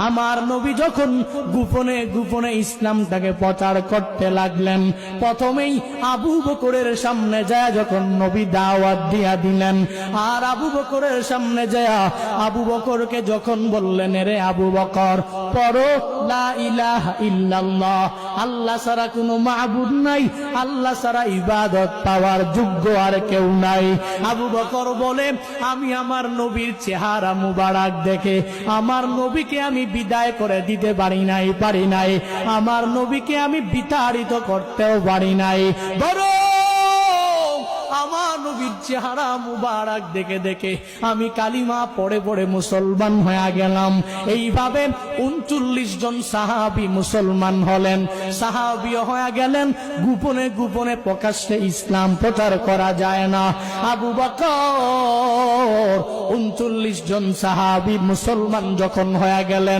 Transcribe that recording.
আমার নবী যখন গোপনে গোপনে ইসলামটাকে প্রচার করতে লাগলেন, প্রথমেই আবু বকরের সামনে যায় যখন নবী দাওয়াত দিয়া দিলেন, আর আবু বকরের সামনে যায় আবু বকরকে যখন বললেন, রে আবু বকর, পড়ো লা ইলাহা ইল্লাল্লাহ, আল্লাহ ছাড়া কোনো মাবুদ নাই, আল্লাহ ছাড়া ইবাদত পাওয়ার যোগ্য আর কেউ নাই। আবু বকর বলে, আমি আমার নবীর চেহারা মুবারক দেখে আমার নবীকে আমি বিদায় করে দিতে পারি নাই, আমার নবীকে আমি বিতাড়িত করতেও পারি নাই, বরং আমার নবীর চেহারা মুবারক দেখে দেখে আমি কালিমা পড়ে পড়ে মুসলমান হয়ে গেলাম। এইভাবে 39 জন সাহাবী মুসলমান হলেন, সাহাবীও হয়ে গেলেন। গোপনে গোপনে প্রকাশ্যে ইসলাম প্রচার করা যায় না। আবু বকর 39 জন সাহাবী মুসলমান যখন হয়ে গেলেন,